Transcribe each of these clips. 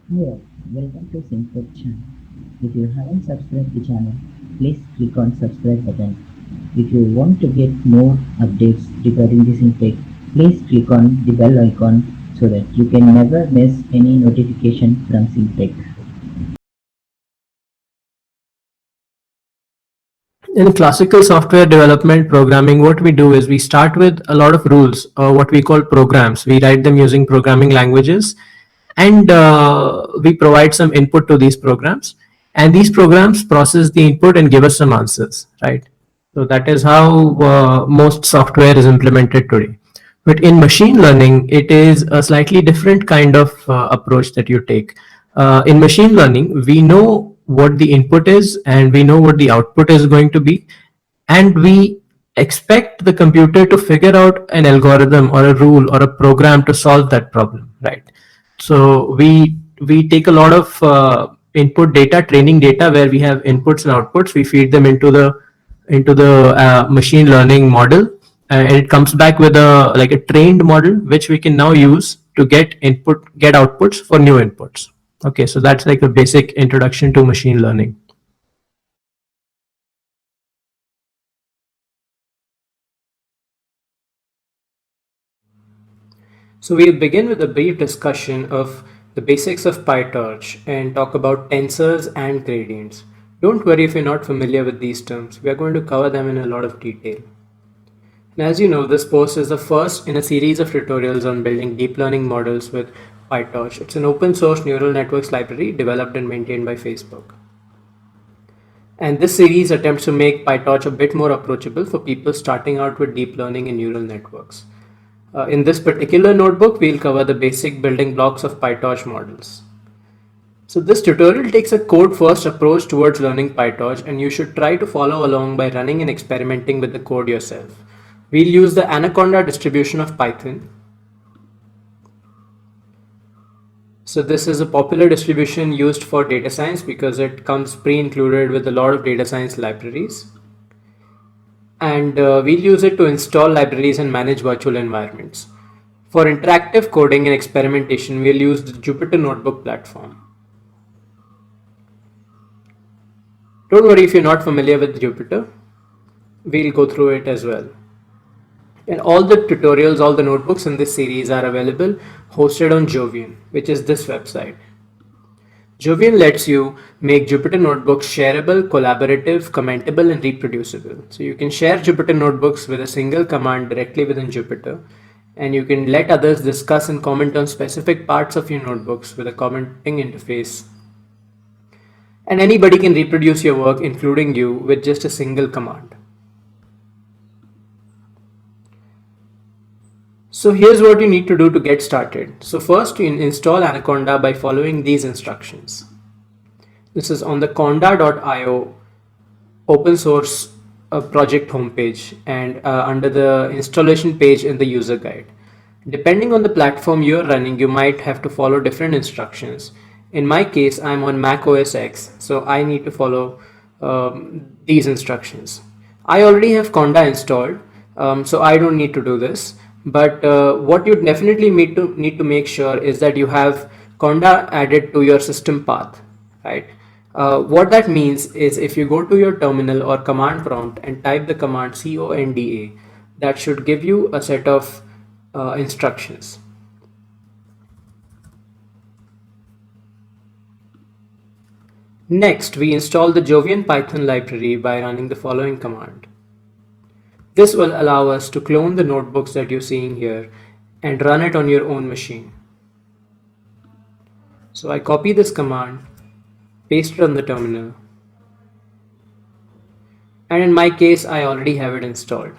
Hello, welcome to SyncTech channel. If you haven't subscribed the channel, please click on subscribe button. If you want to get more updates regarding the SyncTech, please click on the bell icon so that you can never miss any notification from SyncTech. In classical software development programming, what we do is we start with a lot of rules, what we call programs. We write them using programming languages, and we provide some input to these programs. And these programs process the input and give us some answers, right? So that is how most software is implemented today. But in machine learning, it is a slightly different kind of approach that you take. In machine learning, we know what the input is and we know what the output is going to be, and we expect the computer to figure out an algorithm or a rule or a program to solve that problem, right? So we take a lot of input data, training data, where we have inputs and outputs. We feed them into the machine learning model, and it comes back with a like a trained model which we can now use to get outputs for new inputs. Okay, so that's like a basic introduction to machine learning. So we'll begin with a brief discussion of the basics of PyTorch and talk about tensors and gradients. Don't worry if you're not familiar with these terms. We are going to cover them in a lot of detail. And as you know, this post is the first in a series of tutorials on building deep learning models with PyTorch. It's an open source neural networks library developed and maintained by Facebook. And this series attempts to make PyTorch a bit more approachable for people starting out with deep learning and neural networks. In this particular notebook, we'll cover the basic building blocks of PyTorch models. So this tutorial takes a code-first approach towards learning PyTorch, and you should try to follow along by running and experimenting with the code yourself. We'll use the Anaconda distribution of Python. So this is a popular distribution used for data science because it comes pre-included with a lot of data science libraries. And we'll use it to install libraries and manage virtual environments. For interactive coding and experimentation, we'll use the Jupyter Notebook platform. Don't worry if you're not familiar with Jupyter, we'll go through it as well. And all the tutorials, all the notebooks in this series are available hosted on Jovian, which is this website. Jovian lets you make Jupyter notebooks shareable, collaborative, commentable, and reproducible. So you can share Jupyter notebooks with a single command directly within Jupyter, and you can let others discuss and comment on specific parts of your notebooks with a commenting interface. And anybody can reproduce your work, including you, with just a single command. So here's what you need to do to get started. So first, you install Anaconda by following these instructions. This is on the conda.io open source project homepage, and under the installation page in the user guide. Depending on the platform you're running, you might have to follow different instructions. In my case, I'm on Mac OS X, so I need to follow these instructions. I already have Conda installed, so I don't need to do this. But what you definitely need to make sure is that you have Conda added to your system path, right? What that means is if you go to your terminal or command prompt and type the command conda, that should give you a set of instructions. Next, we install the Jovian Python library by running the following command. This will allow us to clone the notebooks that you're seeing here and run it on your own machine. So I copy this command, paste it on the terminal, and in my case I already have it installed.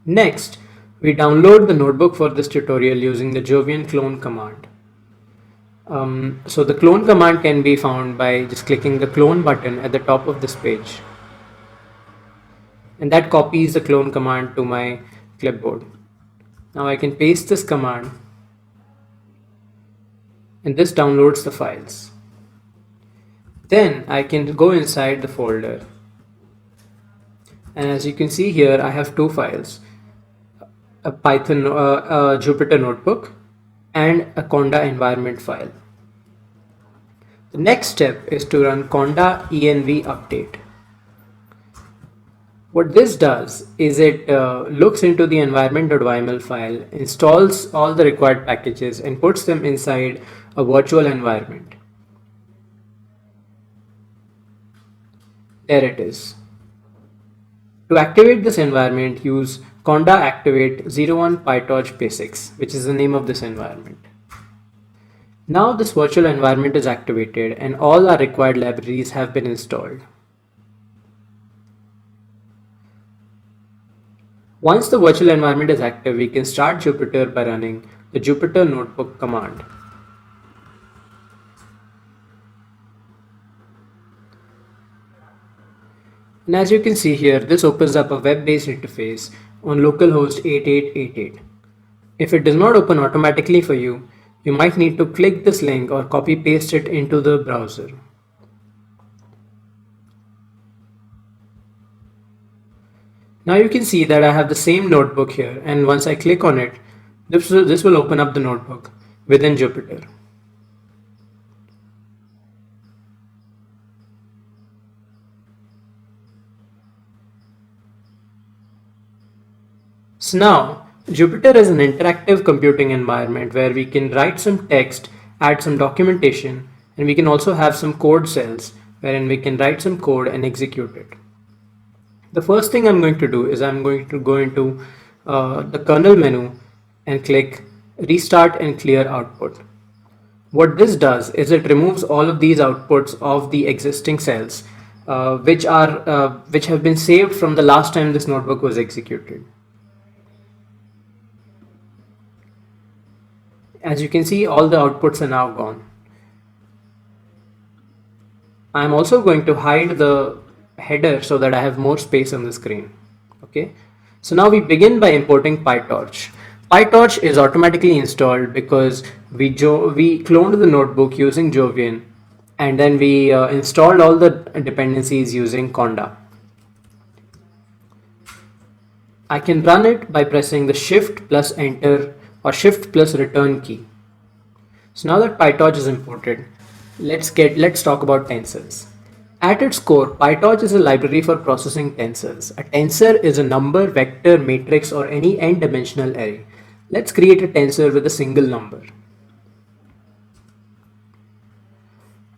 Next, we download the notebook for this tutorial using the Jovian clone command. So the clone command can be found by just clicking the clone button at the top of this page. And that copies the clone command to my clipboard. Now I can paste this command, and this downloads the files. Then I can go inside the folder, and as you can see here, I have two files, a Python Jupyter notebook and a Conda environment file. The next step is to run conda env update. What this does is it looks into the environment.yml file, installs all the required packages and puts them inside a virtual environment. There it is. To activate this environment, use conda activate 01 PyTorch basics, which is the name of this environment. Now this virtual environment is activated and all our required libraries have been installed. Once the virtual environment is active, we can start Jupyter by running the Jupyter Notebook command. And as you can see here, this opens up a web-based interface on localhost 8888. If it does not open automatically for you, you might need to click this link or copy paste it into the browser. Now you can see that I have the same notebook here, and once I click on it, this will open up the notebook within Jupyter. So now, Jupyter is an interactive computing environment where we can write some text, add some documentation, and we can also have some code cells wherein we can write some code and execute it. The first thing I'm going to do is I'm going to go into the kernel menu and click Restart and Clear Output. What this does is it removes all of these outputs of the existing cells, which have been saved from the last time this notebook was executed. As you can see, all the outputs are now gone. I'm also going to hide the header so that I have more space on the screen. Okay, so now we begin by importing PyTorch. PyTorch is automatically installed because we cloned the notebook using Jovian, and then we installed all the dependencies using conda. I can run it by pressing the shift plus enter or shift plus return key. So now that PyTorch is imported, let's talk about tensors. At its core, PyTorch is a library for processing tensors. A tensor is a number, vector, matrix, or any n-dimensional array. Let's create a tensor with a single number.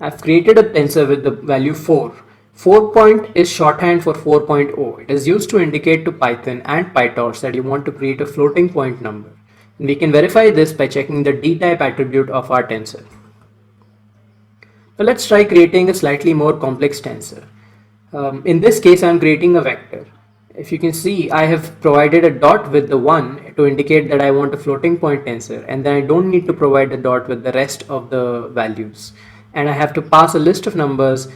I've created a tensor with the value 4. 4 is shorthand for 4.0. It is used to indicate to Python and PyTorch that you want to create a floating point number. And we can verify this by checking the dtype attribute of our tensor. So let's try creating a slightly more complex tensor. In this case, I'm creating a vector. If you can see, I have provided a dot with the 1 to indicate that I want a floating point tensor, and then I don't need to provide a dot with the rest of the values. And I have to pass a list of numbers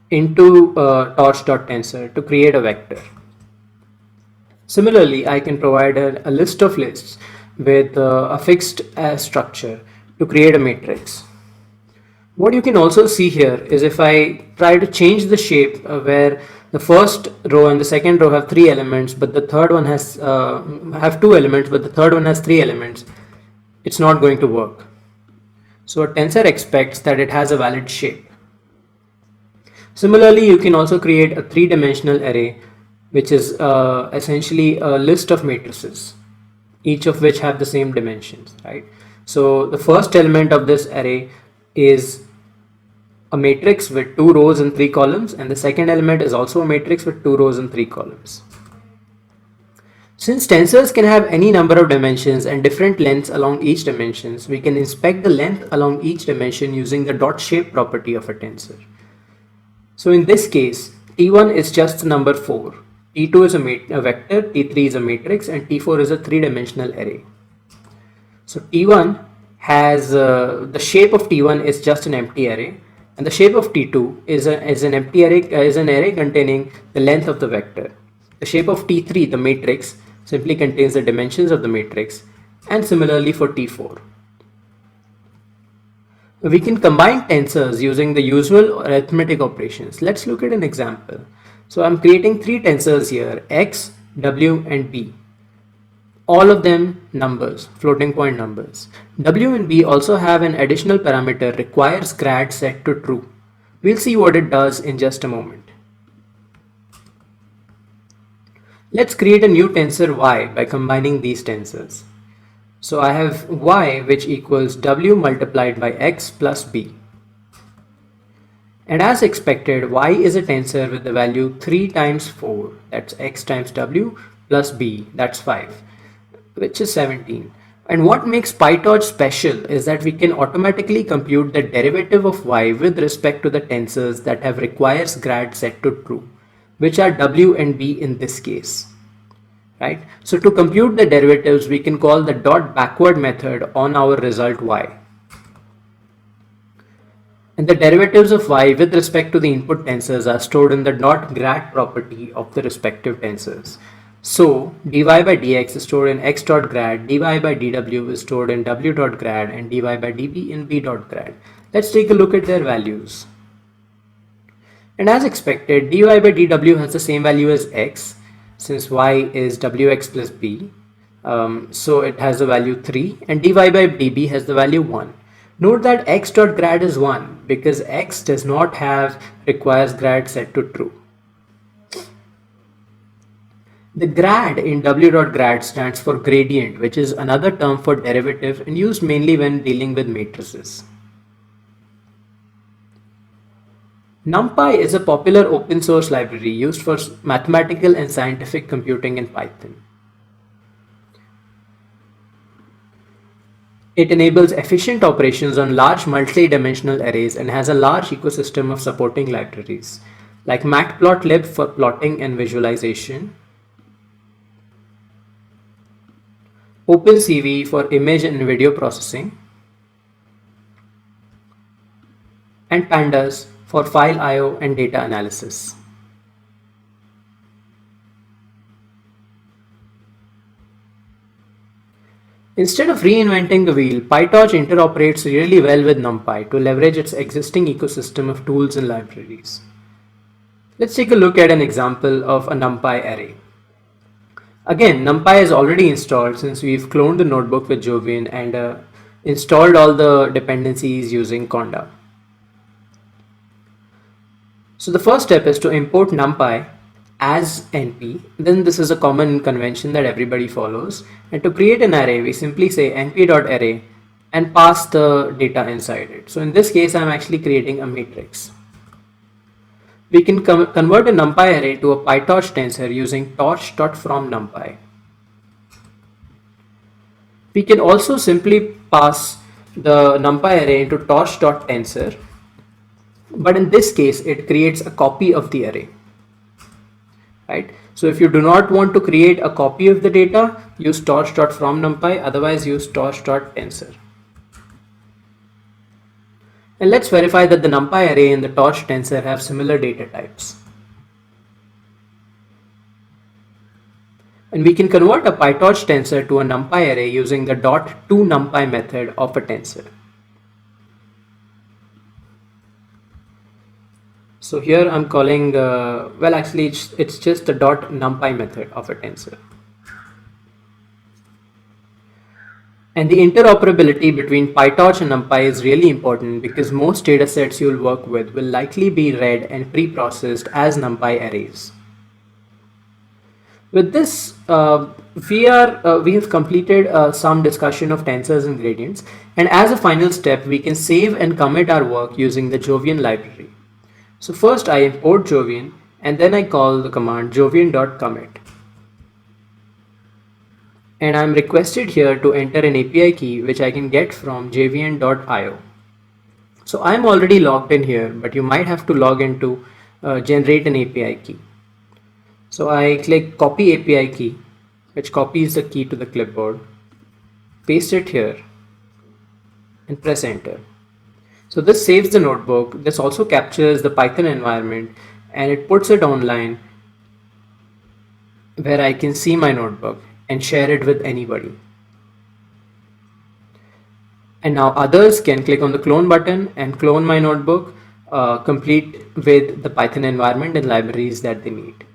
into torch.tensor to create a vector. Similarly, I can provide a list of lists with a fixed structure to create a matrix. What you can also see here is if I try to change the shape where the first row and the second row have 3 elements, but the third one has have 2 elements, but the third one has 3 elements, it's not going to work. So a tensor expects that it has a valid shape. Similarly, you can also create a 3-dimensional array, which is essentially a list of matrices, each of which have the same dimensions, right? So the first element of this array is a matrix with 2 rows and 3 columns, and the second element is also a matrix with 2 rows and 3 columns. Since tensors can have any number of dimensions and different lengths along each dimensions, we can inspect the length along each dimension using the dot shape property of a tensor. So in this case, T1 is just the number 4, T2 is a vector, T3 is a matrix, and T4 is a 3-dimensional array. So T1 has the shape of T1 is just an empty array, and the shape of T2 is an empty array, is an array containing the length of the vector. The shape of T3, the matrix, simply contains the dimensions of the matrix, and similarly for T4. We can combine tensors using the usual arithmetic operations. Let's look at an example. So I'm creating 3 tensors here, x, w, and b. all of them numbers, floating point numbers. W and B also have an additional parameter requires grad set to true. We'll see what it does in just a moment. Let's create a new tensor y by combining these tensors. So I have y which equals w multiplied by x plus b. And as expected, y is a tensor with the value 3 times 4, that's x times w, plus b, that's 5, which is 17. And what makes PyTorch special is that we can automatically compute the derivative of y with respect to the tensors that have requires grad set to true, which are w and b in this case. Right? So to compute the derivatives, we can call the dot backward method on our result y. And the derivatives of y with respect to the input tensors are stored in the dot grad property of the respective tensors. So dy by dx is stored in x dot grad, dy by dw is stored in w dot grad, and dy by db in b dot grad. Let's take a look at their values. And as expected, dy by dw has the same value as x, since y is wx plus b. So it has the value 3, and dy by db has the value 1. Note that x dot grad is 1 because x does not have requires grad set to true. The grad in w dot grad stands for gradient, which is another term for derivative and used mainly when dealing with matrices. Numpy is a popular open source library used for mathematical and scientific computing in Python. It enables efficient operations on large multi-dimensional arrays and has a large ecosystem of supporting libraries like matplotlib for plotting and visualization, OpenCV for image and video processing, and pandas for file I/O and data analysis. Instead of reinventing the wheel, PyTorch interoperates really well with Numpy to leverage its existing ecosystem of tools and libraries. Let's take a look at an example of a Numpy array. Again, Numpy is already installed since we've cloned the notebook with Jovian and installed all the dependencies using Conda. So the first step is to import Numpy as np. Then this is a common convention that everybody follows. And to create an array, we simply say np.array and pass the data inside it. So in this case, I'm actually creating a matrix. We can convert a Numpy array to a PyTorch tensor using torch.fromNumpy. We can also simply pass the Numpy array into torch.tensor, but in this case, it creates a copy of the array. Right? So if you do not want to create a copy of the data, use torch.fromNumpy, otherwise use torch.tensor. And let's verify that the Numpy array and the torch tensor have similar data types. And we can convert a PyTorch tensor to a Numpy array using the .toNumpy method of a tensor. So here I'm calling, well actually it's just the .numpy method of a tensor. And the interoperability between PyTorch and Numpy is really important because most datasets you'll work with will likely be read and pre-processed as Numpy arrays. With this, we have completed some discussion of tensors and gradients, and as a final step, we can save and commit our work using the Jovian library. So first I import Jovian and then I call the command jovian.commit. And I'm requested here to enter an API key which I can get from jovian.io. So I'm already logged in here, but you might have to log in to generate an API key. So I click copy API key, which copies the key to the clipboard, paste it here and press enter. So this saves the notebook. This also captures the Python environment and it puts it online where I can see my notebook and share it with anybody. And now others can click on the clone button and clone my notebook, complete with the Python environment and libraries that they need.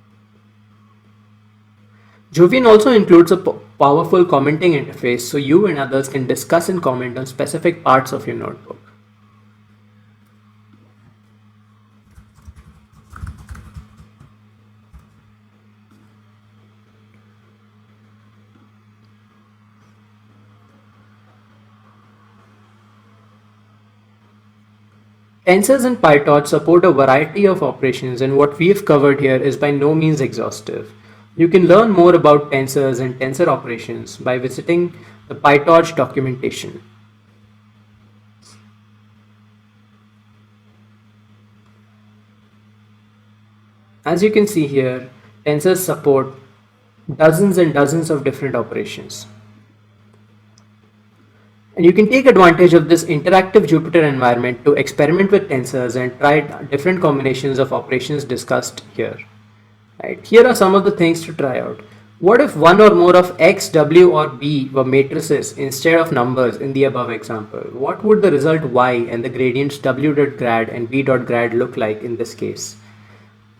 Jovian also includes a powerful commenting interface so you and others can discuss and comment on specific parts of your notebook. Tensors and PyTorch support a variety of operations, and what we have covered here is by no means exhaustive. You can learn more about tensors and tensor operations by visiting the PyTorch documentation. As you can see here, tensors support dozens and dozens of different operations. And you can take advantage of this interactive Jupyter environment to experiment with tensors and try different combinations of operations discussed here. Right. Here are some of the things to try out. What if one or more of x, w, or b were matrices instead of numbers in the above example? What would the result y and the gradients w.grad and b.grad look like in this case?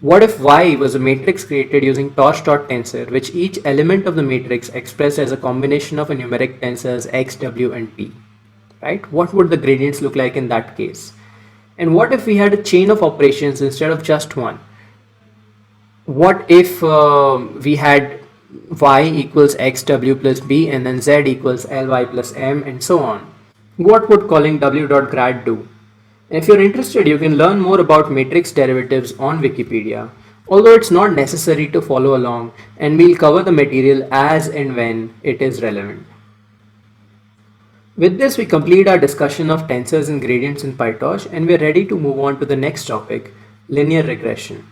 What if y was a matrix created using torch.tensor, which each element of the matrix expressed as a combination of a numeric tensors x, w, and p? Right? What would the gradients look like in that case? And what if we had a chain of operations instead of just one? What if we had y equals xw plus b and then z equals ly plus m and so on? What would calling w.grad do? If you're interested, you can learn more about matrix derivatives on Wikipedia, although it's not necessary to follow along, and we'll cover the material as and when it is relevant. With this, we complete our discussion of tensors and gradients in PyTorch, and we're ready to move on to the next topic, linear regression.